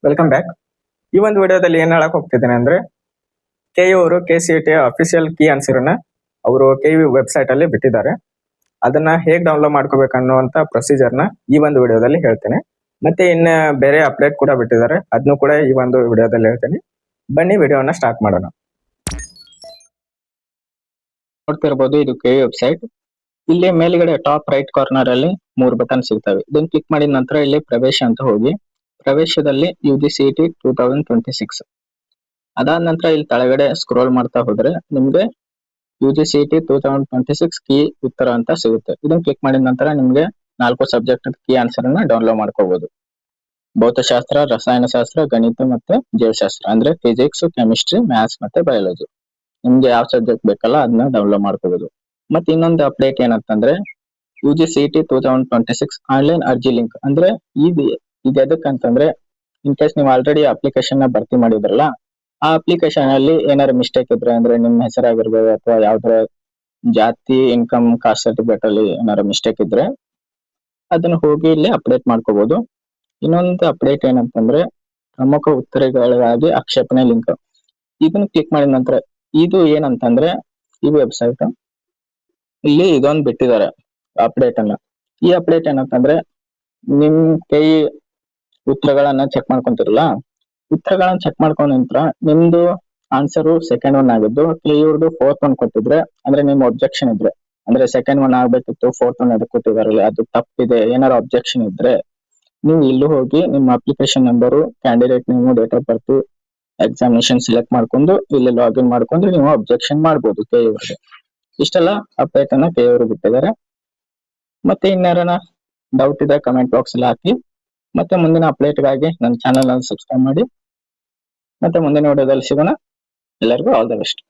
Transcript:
Welcome back. ಈ ಒಂದು ವಿಡಿಯೋದಲ್ಲಿ ಏನ್ ಹೇಳಕ್ ಹೋಗ್ತಿದ್ದೇನೆ ಅಂದ್ರೆ ಕೆಇ ಅವರು KCET ಅಫಿಷಿಯಲ್ ಕೀ ಆನ್ಸರ್ನ ಅವರು KEV ವೆಬ್ಸೈಟ್ ಅಲ್ಲಿ ಬಿಟ್ಟಿದ್ದಾರೆ. ಅದನ್ನ ಹೇಗ್ ಡೌನ್ಲೋಡ್ ಮಾಡ್ಕೋಬೇಕು ಅನ್ನುವಂತ ಪ್ರೊಸೀಜರ್ನ ಈ ಒಂದು ವಿಡಿಯೋದಲ್ಲಿ ಹೇಳ್ತೇನೆ. ಮತ್ತೆ ಇನ್ನ ಬೇರೆ ಅಪ್ಡೇಟ್ ಕೂಡ ಬಿಟ್ಟಿದ್ದಾರೆ, ಅದನ್ನು ಕೂಡ ಈ ಒಂದು ವಿಡಿಯೋದಲ್ಲಿ ಹೇಳ್ತೇನೆ. ಬನ್ನಿ ವಿಡಿಯೋನ ಸ್ಟಾರ್ಟ್ ಮಾಡೋಣ. ನೋಡ್ತಿರ್ಬೋದು ಇದು KEV ವೆಬ್ಸೈಟ್. ಇಲ್ಲಿ ಮೇಲ್ಗಡೆ ಟಾಪ್ ರೈಟ್ ಕಾರ್ನರ್ ಅಲ್ಲಿ 3 ಬಟನ್ ಸಿಗ್ತವೆ. ಇದನ್ನ ಕ್ಲಿಕ್ ಮಾಡಿದ ನಂತರ ಇಲ್ಲಿ ಪ್ರವೇಶ ಅಂತ ಹೋಗಿ ಪ್ರವೇಶದಲ್ಲಿ UGCET 2026 ಅದಾದ ನಂತರ ಇಲ್ಲಿ ಕೆಳಗಡೆ ಸ್ಕ್ರೋಲ್ ಮಾಡ್ತಾ ಹೋದ್ರೆ ನಿಮ್ಗೆ UGCET 2026 ಕೀ ಉತ್ತರ ಅಂತ ಸಿಗುತ್ತೆ. ಇದನ್ನ ಕ್ಲಿಕ್ ಮಾಡಿದ ನಂತರ ನಿಮ್ಗೆ 4 ಸಬ್ಜೆಕ್ಟ್ ಕೀ ಆನ್ಸರ್ ಅನ್ನ ಡೌನ್ಲೋಡ್ ಮಾಡ್ಕೋಬಹುದು. ಭೌತಶಾಸ್ತ್ರ, ರಸಾಯನಶಾಸ್ತ್ರ, ಗಣಿತ ಮತ್ತೆ ಜೀವಶಾಸ್ತ್ರ ಅಂದ್ರೆ ಫಿಸಿಕ್ಸ್, ಕೆಮಿಸ್ಟ್ರಿ, ಮ್ಯಾಥ್ಸ್ ಮತ್ತೆ ಬಯಾಲಜಿ. ನಿಮ್ಗೆ ಯಾವ ಸಬ್ಜೆಕ್ಟ್ ಬೇಕಲ್ಲ ಅದನ್ನ ಡೌನ್ಲೋಡ್ ಮಾಡ್ಕೋಬಹುದು. ಮತ್ತೆ ಇನ್ನೊಂದು ಅಪ್ಡೇಟ್ ಏನಂತಂದ್ರೆ UGCET 2026 ಆನ್ಲೈನ್ ಅರ್ಜಿ ಲಿಂಕ್ ಅಂದ್ರೆ ಇದು ಎದಕ್ಕಂತಂದ್ರೆ ಇನ್ ಕೇಸ್ ನೀವು ಆಲ್ರೆಡಿ ಅಪ್ಲಿಕೇಶನ್ ನ ಭರ್ತಿ ಮಾಡಿದ್ರಲ್ಲ, ಆ ಅಪ್ಲಿಕೇಶನ್ ಅಲ್ಲಿ ಏನಾದ್ರು ಮಿಸ್ಟೇಕ್ ಇದ್ರೆ ಅಂದ್ರೆ ನಿಮ್ಮ ಹೆಸರಾಗಿರ್ಬೋದು ಅಥವಾ ಯಾವ್ದಾರ ಜಾತಿ, ಇನ್ಕಮ್, ಕಾಸ್ಟ್ ಸರ್ಟಿಫಿಕೇಟ್ ಅಲ್ಲಿ ಏನಾದ್ರು ಮಿಸ್ಟೇಕ್ ಇದ್ರೆ ಅದನ್ನ ಹೋಗಿ ಇಲ್ಲಿ ಅಪ್ಡೇಟ್ ಮಾಡ್ಕೋಬಹುದು. ಇನ್ನೊಂದು ಅಪ್ಡೇಟ್ ಏನಂತಂದ್ರೆ ಪ್ರಮುಖ ಉತ್ತರಗಳಿಗಾಗಿ ಆಕ್ಷೇಪಣೆ ಲಿಂಕ್, ಇದನ್ನ ಕ್ಲಿಕ್ ಮಾಡಿದ ನಂತರ ಇದು ಏನಂತಂದ್ರೆ ಈ ವೆಬ್ಸೈಟ್ ಇಲ್ಲಿ ಇದೊಂದು ಬಿಟ್ಟಿದ್ದಾರೆ ಅಪ್ಡೇಟ್ ಅನ್ನ. ಈ ಅಪ್ಡೇಟ್ ಏನಂತಂದ್ರೆ ನಿಮ್ ಕೈ ಉತ್ತರಗಳನ್ನ ಚೆಕ್ ಮಾಡ್ಕೊಂತಿರಲ್ಲ, ಉತ್ತರಗಳನ್ನ ಚೆಕ್ ಮಾಡ್ಕೊಂಡ ನಂತರ ನಿಮ್ದು ಆನ್ಸರ್ ಸೆಕೆಂಡ್ ಒನ್ ಆಗಿದ್ದು ಇವ್ರದ್ದು ಫೋರ್ತ್ ಒನ್ ಕೊಟ್ಟಿದ್ರೆ ಅಂದ್ರೆ ನಿಮ್ ಅಬ್ಜೆಕ್ಷನ್ ಇದ್ರೆ ಅಂದ್ರೆ ಸೆಕೆಂಡ್ ಒನ್ ಆಗ್ಬೇಕಿತ್ತು ಫೋರ್ತ್ ಒನ್ ಅದಕ್ಕೆ ಕೊಟ್ಟಿದಾರಲ್ಲ ಅದು ತಪ್ಪಿದೆ ಏನಾರು ಅಬ್ಜೆಕ್ಷನ್ ಇದ್ರೆ ನೀವು ಇಲ್ಲಿ ಹೋಗಿ ನಿಮ್ಮ application number, candidate name, date of birth, examination select ಮಾಡ್ಕೊಂಡು ಇಲ್ಲಿ ಲಾಗಿನ್ ಮಾಡ್ಕೊಂಡು ನೀವು ಅಬ್ಜೆಕ್ಷನ್ ಮಾಡ್ಬೋದು KEV ಅವರಿಗೆ. ಇಷ್ಟೆಲ್ಲ ಅಪ್ಡೇಟ್ ಅನ್ನ KEV ಅವರು ಬಿಟ್ಟಿದ್ದಾರೆ. ಮತ್ತೆ ಇನ್ಯಾರನ ಡೌಟ್ ಇದೆ ಕಮೆಂಟ್ ಬಾಕ್ಸ್ ಅಲ್ಲಿ ಹಾಕಿ. ಮತ್ತೆ ಮುಂದಿನ ಅಪ್ಡೇಟ್ಗಾಗಿ ನನ್ನ ಚಾನಲ್ ಅನ್ನು ಸಬ್ಸ್ಕ್ರೈಬ್ ಮಾಡಿ. ಮತ್ತೆ ಮುಂದಿನ ವಿಡಿಯೋದಲ್ಲಿ ಸಿಗೋಣ. ಎಲ್ಲರಿಗೂ ಆಲ್ ದ ಬೆಸ್ಟ್.